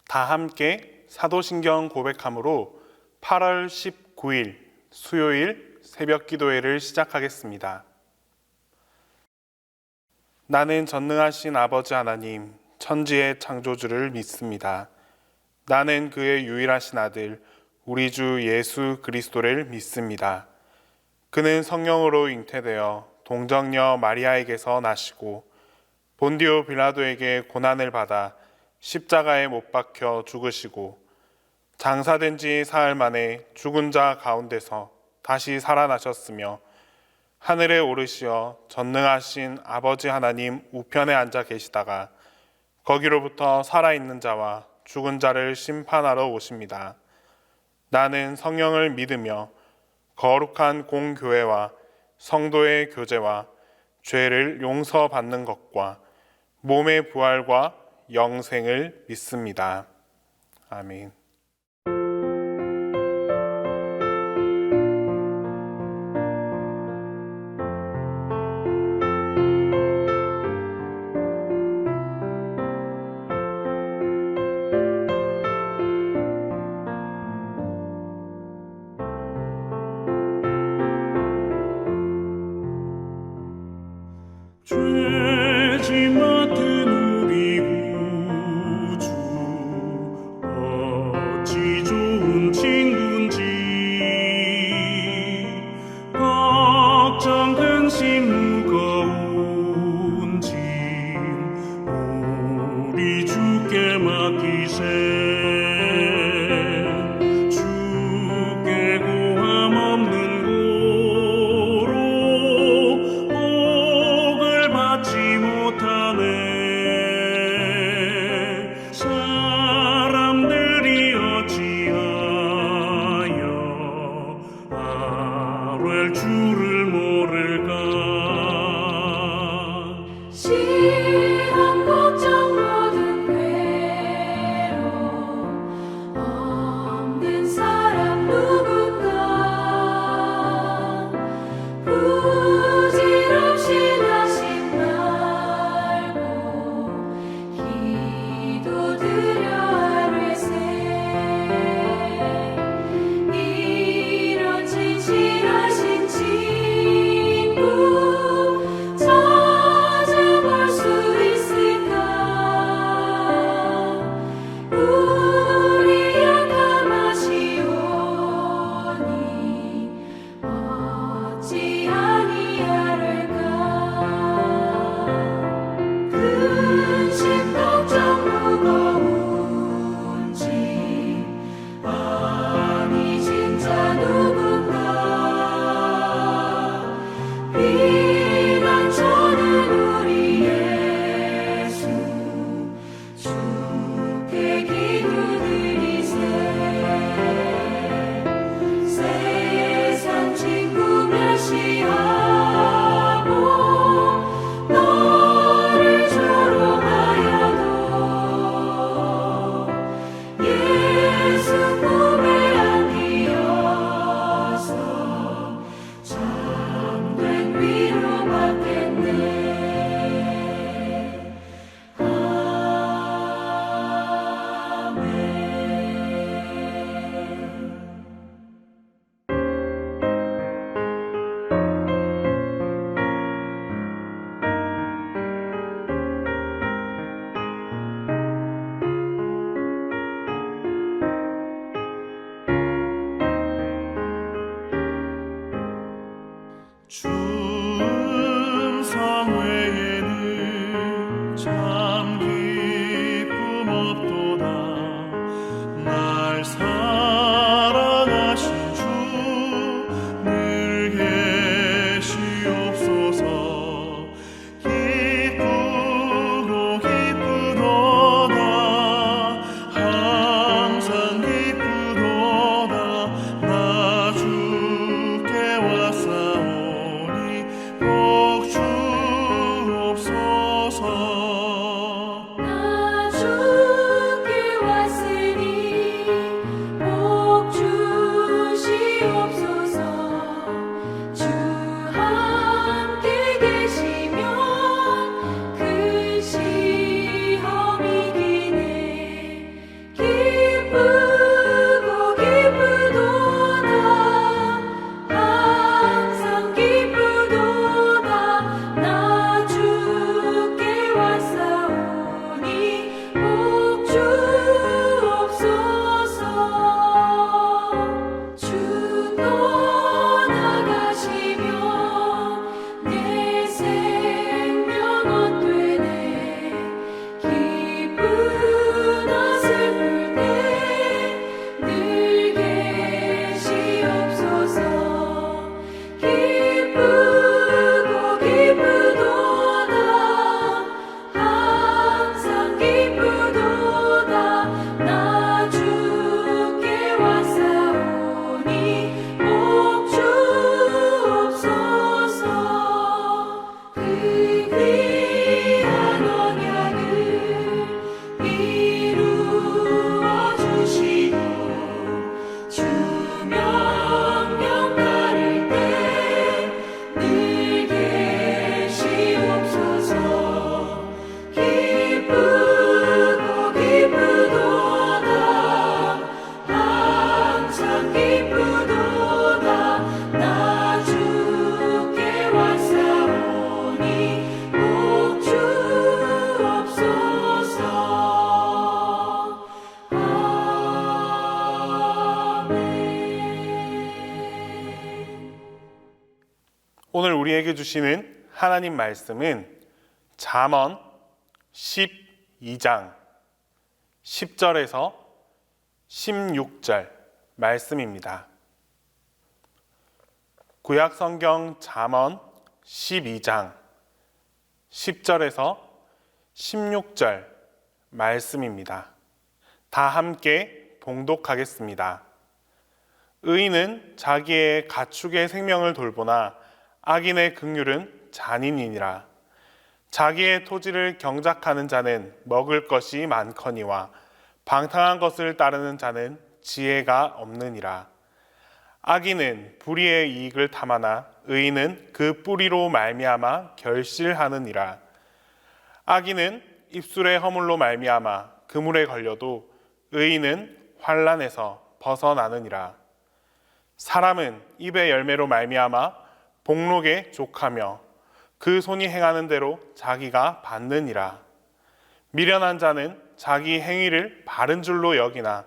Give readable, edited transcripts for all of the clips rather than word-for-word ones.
다 함께 사도신경 고백함으로 8월 19일 수요일 새벽 기도회를 시작하겠습니다. 나는 전능하신 아버지 하나님, 천지의 창조주를 믿습니다. 나는 그의 유일하신 아들, 우리 주 예수 그리스도를 믿습니다. 그는 성령으로 잉태되어 동정녀 마리아에게서 나시고 본디오 빌라도에게 고난을 받아 십자가에 못 박혀 죽으시고 장사된 지 사흘 만에 죽은 자 가운데서 다시 살아나셨으며 하늘에 오르시어 전능하신 아버지 하나님 우편에 앉아 계시다가 거기로부터 살아있는 자와 죽은 자를 심판하러 오십니다. 나는 성령을 믿으며 거룩한 공교회와 성도의 교제와 죄를 용서받는 것과 몸의 부활과 영생을 믿습니다. 아멘. 죄지 맡은 우리 구주 어찌 좋은 친구인지 걱정 근심 무거운 짐 우리 주께 맡기세 주께 고함 없는 받지 못하네 사람들이 어찌하여 아뢰 주를 모를까 시험 걱정 모든 괴로움 없는 사람 누군가 부질없이 충성 외에는 참 기쁨 없도다 날 사랑하신 주 늘 계시옵소서 기쁘고 기쁘도다 항상 기쁘도다 나 주께 왔사오니 복 주옵소서 우리에게 주시는 하나님 말씀은 잠언 12장 10절에서 16절 말씀입니다. 구약 성경 잠언 12장 10절에서 16절 말씀입니다. 다 함께 봉독하겠습니다. 의인은 자기의 가축의 생명을 돌보나 악인의 긍휼은 잔인이니라. 자기의 토지를 경작하는 자는 먹을 것이 많거니와 방탕한 것을 따르는 자는 지혜가 없느니라. 악인은 불의의 이익을 탐하나 의인은 그 뿌리로 말미암아 결실하느니라. 악인은 입술의 허물로 말미암아 그물에 걸려도 의인은 환난에서 벗어나느니라. 사람은 입의 열매로 말미암아 복록에 족하며 그 손이 행하는 대로 자기가 받느니라. 미련한 자는 자기 행위를 바른 줄로 여기나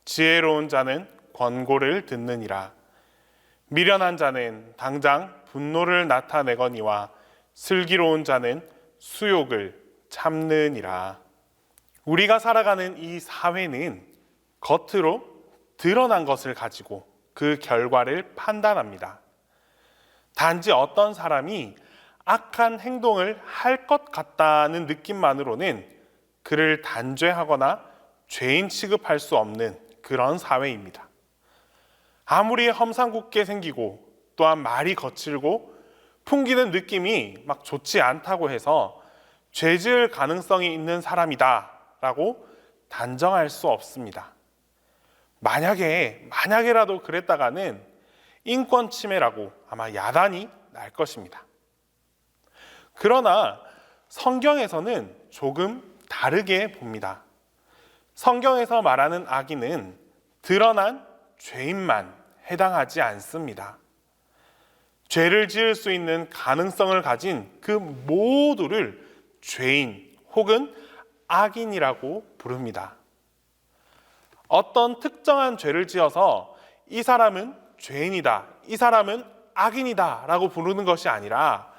지혜로운 자는 권고를 듣느니라. 미련한 자는 당장 분노를 나타내거니와 슬기로운 자는 수욕을 참느니라. 우리가 살아가는 이 사회는 겉으로 드러난 것을 가지고 그 결과를 판단합니다. 단지 어떤 사람이 악한 행동을 할 것 같다는 느낌만으로는 그를 단죄하거나 죄인 취급할 수 없는 그런 사회입니다. 아무리 험상궂게 생기고 또한 말이 거칠고 풍기는 느낌이 막 좋지 않다고 해서 죄 지을 가능성이 있는 사람이다 라고 단정할 수 없습니다. 만약에라도 그랬다가는 인권 침해라고 아마 야단이 날 것입니다. 그러나 성경에서는 조금 다르게 봅니다. 성경에서 말하는 악인은 드러난 죄인만 해당하지 않습니다. 죄를 지을 수 있는 가능성을 가진 그 모두를 죄인 혹은 악인이라고 부릅니다. 어떤 특정한 죄를 지어서 이 사람은 죄인이다, 이 사람은 악인이다 라고 부르는 것이 아니라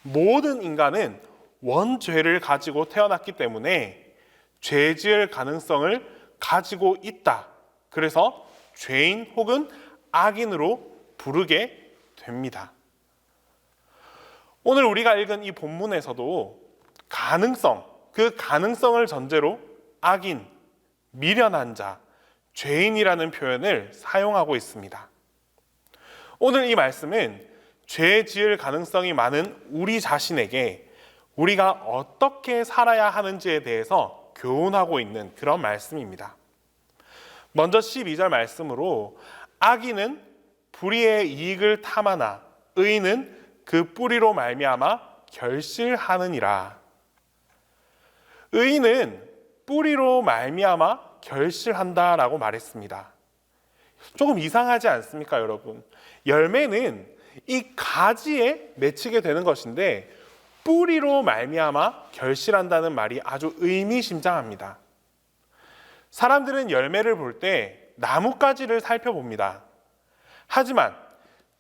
모든 인간은 원죄를 가지고 태어났기 때문에 죄 지을 가능성을 가지고 있다. 그래서 죄인 혹은 악인으로 부르게 됩니다. 오늘 우리가 읽은 이 본문에서도 그 가능성을 전제로 악인, 미련한 자, 죄인이라는 표현을 사용하고 있습니다. 오늘 이 말씀은 죄 지을 가능성이 많은 우리 자신에게 우리가 어떻게 살아야 하는지에 대해서 교훈하고 있는 그런 말씀입니다. 먼저 12절 말씀으로 악인은 불의의 이익을 탐하나 의인은 그 뿌리로 말미암아 결실하느니라. 의인은 뿌리로 말미암아 결실한다라고 말했습니다. 조금 이상하지 않습니까, 여러분? 열매는 이 가지에 맺히게 되는 것인데 뿌리로 말미암아 결실한다는 말이 아주 의미심장합니다. 사람들은 열매를 볼 때 나뭇가지를 살펴봅니다. 하지만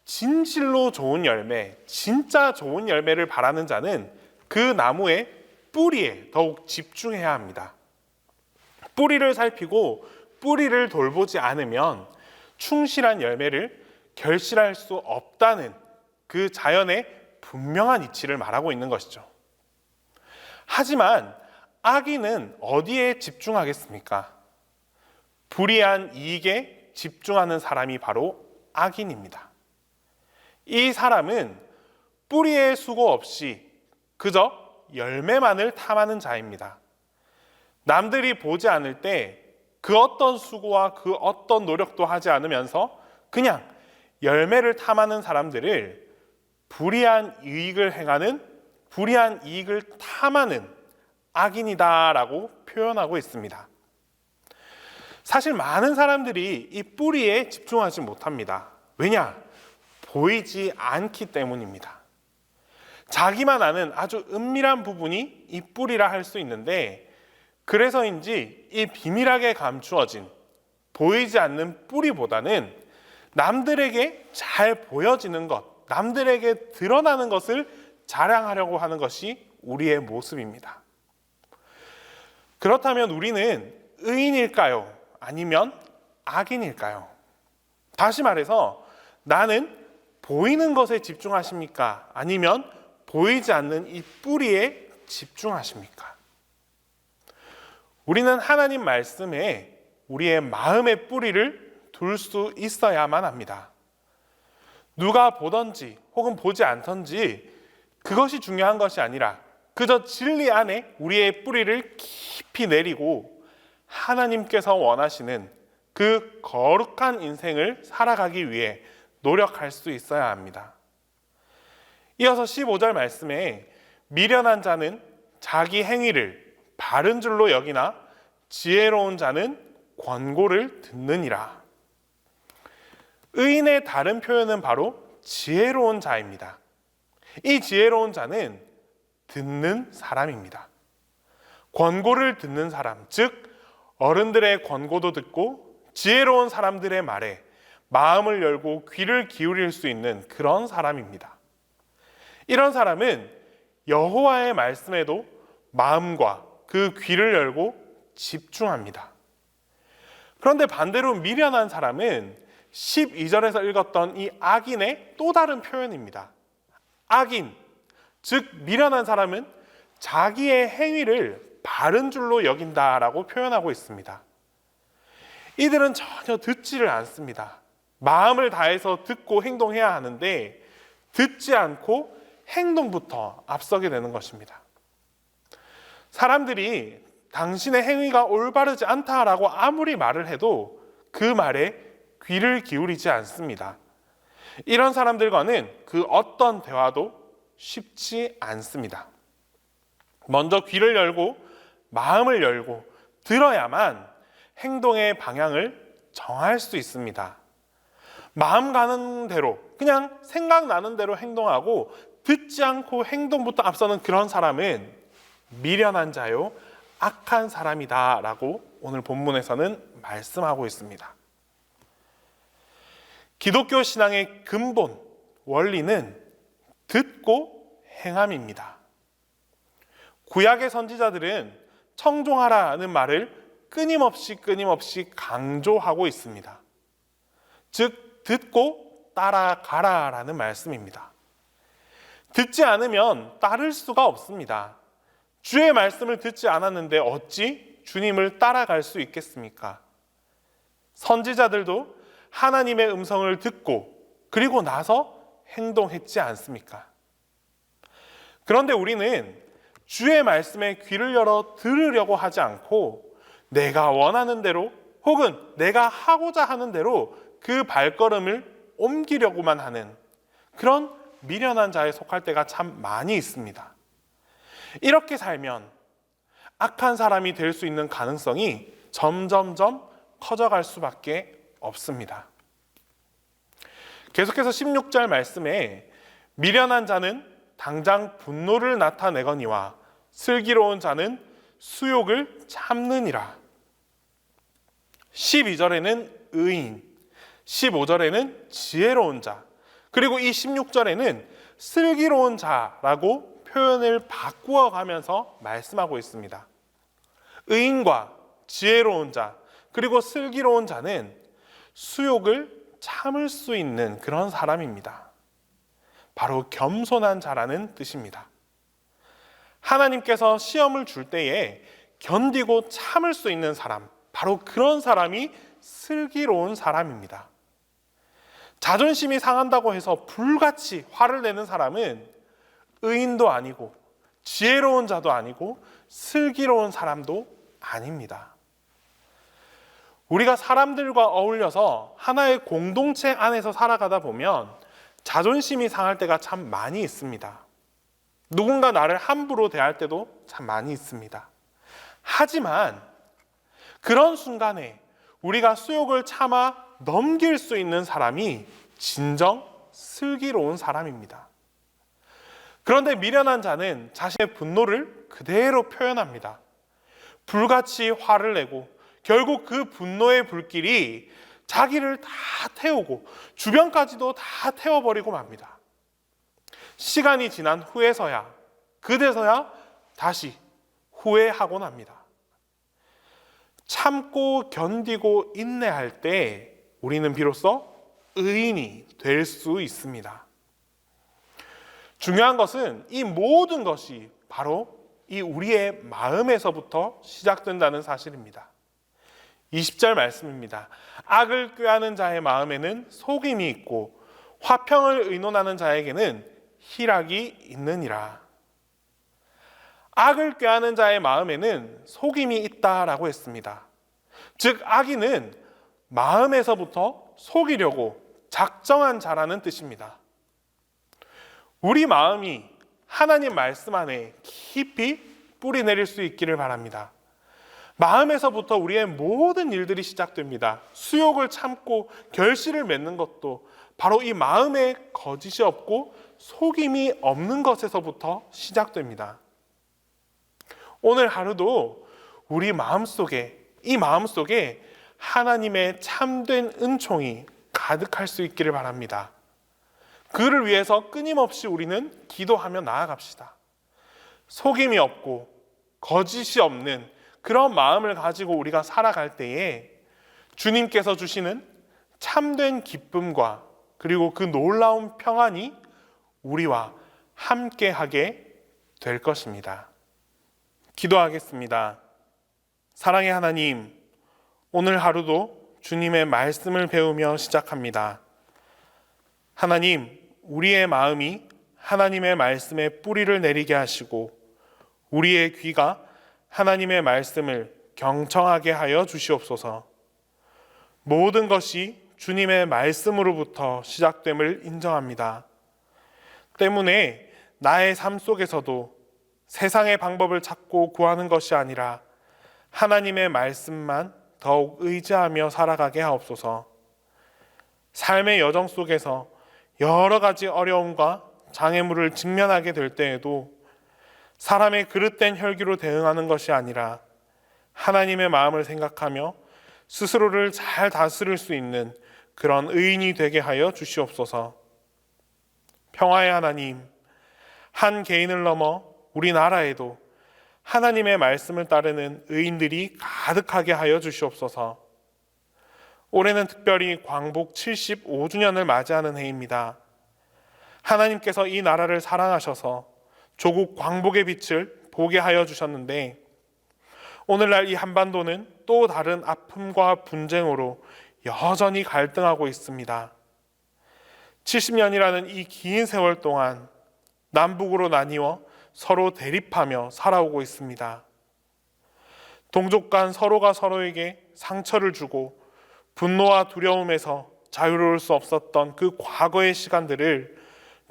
진실로 좋은 열매, 진짜 좋은 열매를 바라는 자는 그 나무의 뿌리에 더욱 집중해야 합니다. 뿌리를 살피고 뿌리를 돌보지 않으면 충실한 열매를 결실할 수 없다는 그 자연의 분명한 이치를 말하고 있는 것이죠. 하지만 악인은 어디에 집중하겠습니까? 불의한 이익에 집중하는 사람이 바로 악인입니다. 이 사람은 뿌리의 수고 없이 그저 열매만을 탐하는 자입니다. 남들이 보지 않을 때 그 어떤 수고와 그 어떤 노력도 하지 않으면서 그냥 열매를 탐하는 사람들을 불의한 이익을 행하는, 불의한 이익을 탐하는 악인이다라고 표현하고 있습니다. 사실 많은 사람들이 이 뿌리에 집중하지 못합니다. 왜냐? 보이지 않기 때문입니다. 자기만 아는 아주 은밀한 부분이 이 뿌리라 할 수 있는데 그래서인지 이 비밀하게 감추어진 보이지 않는 뿌리보다는 남들에게 잘 보여지는 것, 남들에게 드러나는 것을 자랑하려고 하는 것이 우리의 모습입니다. 그렇다면 우리는 의인일까요? 아니면 악인일까요? 다시 말해서 나는 보이는 것에 집중하십니까? 아니면 보이지 않는 이 뿌리에 집중하십니까? 우리는 하나님 말씀에 우리의 마음의 뿌리를 둘 수 있어야만 합니다. 누가 보든지 혹은 보지 않든지 그것이 중요한 것이 아니라 그저 진리 안에 우리의 뿌리를 깊이 내리고 하나님께서 원하시는 그 거룩한 인생을 살아가기 위해 노력할 수 있어야 합니다. 이어서 15절 말씀에 미련한 자는 자기 행위를 바른 줄로 여기나 지혜로운 자는 권고를 듣느니라. 의인의 다른 표현은 바로 지혜로운 자입니다. 이 지혜로운 자는 듣는 사람입니다. 권고를 듣는 사람, 즉 어른들의 권고도 듣고 지혜로운 사람들의 말에 마음을 열고 귀를 기울일 수 있는 그런 사람입니다. 이런 사람은 여호와의 말씀에도 마음과 그 귀를 열고 집중합니다. 그런데 반대로 미련한 사람은 12절에서 읽었던 이 악인의 또 다른 표현입니다. 악인, 즉 미련한 사람은 자기의 행위를 바른 줄로 여긴다라고 표현하고 있습니다. 이들은 전혀 듣지를 않습니다. 마음을 다해서 듣고 행동해야 하는데 듣지 않고 행동부터 앞서게 되는 것입니다. 사람들이 당신의 행위가 올바르지 않다라고 아무리 말을 해도 그 말에 귀를 기울이지 않습니다. 이런 사람들과는 그 어떤 대화도 쉽지 않습니다. 먼저 귀를 열고 마음을 열고 들어야만 행동의 방향을 정할 수 있습니다. 마음 가는 대로 그냥 생각나는 대로 행동하고 듣지 않고 행동부터 앞서는 그런 사람은 미련한 자요 악한 사람이다 라고 오늘 본문에서는 말씀하고 있습니다. 기독교 신앙의 근본 원리는 듣고 행함입니다. 구약의 선지자들은 청종하라는 말을 끊임없이 강조하고 있습니다. 즉 듣고 따라가라라는 말씀입니다. 듣지 않으면 따를 수가 없습니다. 주의 말씀을 듣지 않았는데 어찌 주님을 따라갈 수 있겠습니까? 선지자들도 하나님의 음성을 듣고 그리고 나서 행동했지 않습니까? 그런데 우리는 주의 말씀에 귀를 열어 들으려고 하지 않고 내가 원하는 대로 혹은 내가 하고자 하는 대로 그 발걸음을 옮기려고만 하는 그런 미련한 자에 속할 때가 참 많이 있습니다. 이렇게 살면 악한 사람이 될 수 있는 가능성이 점점점 커져갈 수밖에 없습니다. 계속해서 16절 말씀에 미련한 자는 당장 분노를 나타내거니와 슬기로운 자는 수욕을 참느니라. 12절에는 의인, 15절에는 지혜로운 자, 그리고 이 16절에는 슬기로운 자라고 표현을 바꾸어 가면서 말씀하고 있습니다. 의인과 지혜로운 자, 그리고 슬기로운 자는 수욕을 참을 수 있는 그런 사람입니다. 바로 겸손한 자라는 뜻입니다. 하나님께서 시험을 줄 때에 견디고 참을 수 있는 사람, 바로 그런 사람이 슬기로운 사람입니다. 자존심이 상한다고 해서 불같이 화를 내는 사람은 의인도 아니고 지혜로운 자도 아니고 슬기로운 사람도 아닙니다. 우리가 사람들과 어울려서 하나의 공동체 안에서 살아가다 보면 자존심이 상할 때가 참 많이 있습니다. 누군가 나를 함부로 대할 때도 참 많이 있습니다. 하지만 그런 순간에 우리가 수욕을 참아 넘길 수 있는 사람이 진정 슬기로운 사람입니다. 그런데 미련한 자는 자신의 분노를 그대로 표현합니다. 불같이 화를 내고 결국 그 분노의 불길이 자기를 다 태우고 주변까지도 다 태워버리고 맙니다. 시간이 지난 후에서야, 그제서야 다시 후회하곤 합니다. 참고 견디고 인내할 때 우리는 비로소 의인이 될 수 있습니다. 중요한 것은 이 모든 것이 바로 이 우리의 마음에서부터 시작된다는 사실입니다. 20절 말씀입니다. 악을 꾀하는 자의 마음에는 속임이 있고 화평을 의논하는 자에게는 희락이 있느니라. 악을 꾀하는 자의 마음에는 속임이 있다라고 했습니다. 즉 악인은 마음에서부터 속이려고 작정한 자라는 뜻입니다. 우리 마음이 하나님 말씀 안에 깊이 뿌리 내릴 수 있기를 바랍니다. 마음에서부터 우리의 모든 일들이 시작됩니다. 수욕을 참고 결실을 맺는 것도 바로 이 마음에 거짓이 없고 속임이 없는 것에서부터 시작됩니다. 오늘 하루도 우리 마음속에, 이 마음속에 하나님의 참된 은총이 가득할 수 있기를 바랍니다. 그를 위해서 끊임없이 우리는 기도하며 나아갑시다. 속임이 없고 거짓이 없는 그런 마음을 가지고 우리가 살아갈 때에 주님께서 주시는 참된 기쁨과 그리고 그 놀라운 평안이 우리와 함께하게 될 것입니다. 기도하겠습니다. 사랑의 하나님, 오늘 하루도 주님의 말씀을 배우며 시작합니다. 하나님, 우리의 마음이 하나님의 말씀에 뿌리를 내리게 하시고 우리의 귀가 하나님의 말씀을 경청하게 하여 주시옵소서. 모든 것이 주님의 말씀으로부터 시작됨을 인정합니다. 때문에 나의 삶 속에서도 세상의 방법을 찾고 구하는 것이 아니라 하나님의 말씀만 더욱 의지하며 살아가게 하옵소서. 삶의 여정 속에서 여러 가지 어려움과 장애물을 직면하게 될 때에도 사람의 그릇된 혈기로 대응하는 것이 아니라 하나님의 마음을 생각하며 스스로를 잘 다스릴 수 있는 그런 의인이 되게 하여 주시옵소서. 평화의 하나님, 한 개인을 넘어 우리나라에도 하나님의 말씀을 따르는 의인들이 가득하게 하여 주시옵소서. 올해는 특별히 광복 75주년을 맞이하는 해입니다. 하나님께서 이 나라를 사랑하셔서 조국 광복의 빛을 보게 하여 주셨는데 오늘날 이 한반도는 또 다른 아픔과 분쟁으로 여전히 갈등하고 있습니다. 70년이라는 이 긴 세월 동안 남북으로 나뉘어 서로 대립하며 살아오고 있습니다. 동족 간 서로가 서로에게 상처를 주고 분노와 두려움에서 자유로울 수 없었던 그 과거의 시간들을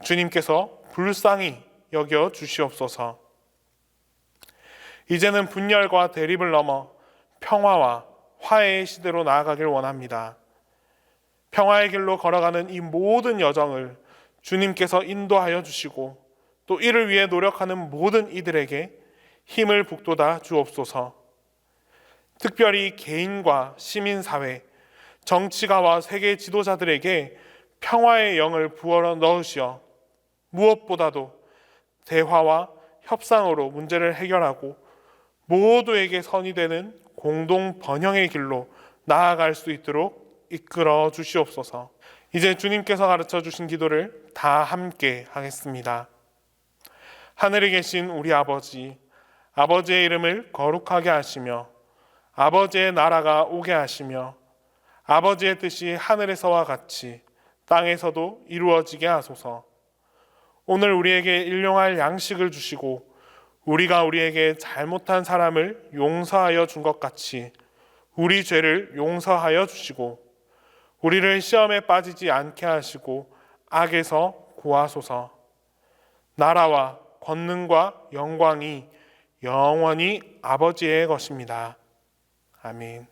주님께서 불쌍히 여겨 주시옵소서. 이제는 분열과 대립을 넘어 평화와 화해의 시대로 나아가길 원합니다. 평화의 길로 걸어가는 이 모든 여정을 주님께서 인도하여 주시고 또 이를 위해 노력하는 모든 이들에게 힘을 북돋아 주옵소서. 특별히 개인과 시민사회, 정치가와 세계 지도자들에게 평화의 영을 부어 넣으시어 무엇보다도 대화와 협상으로 문제를 해결하고 모두에게 선이 되는 공동 번영의 길로 나아갈 수 있도록 이끌어 주시옵소서. 이제 주님께서 가르쳐 주신 기도를 다 함께 하겠습니다. 하늘에 계신 우리 아버지, 아버지의 이름을 거룩하게 하시며 아버지의 나라가 오게 하시며 아버지의 뜻이 하늘에서와 같이 땅에서도 이루어지게 하소서. 오늘 우리에게 일용할 양식을 주시고 우리가 우리에게 잘못한 사람을 용서하여 준 것 같이 우리 죄를 용서하여 주시고 우리를 시험에 빠지지 않게 하시고 악에서 구하소서. 나라와 권능과 영광이 영원히 아버지의 것입니다. 아멘.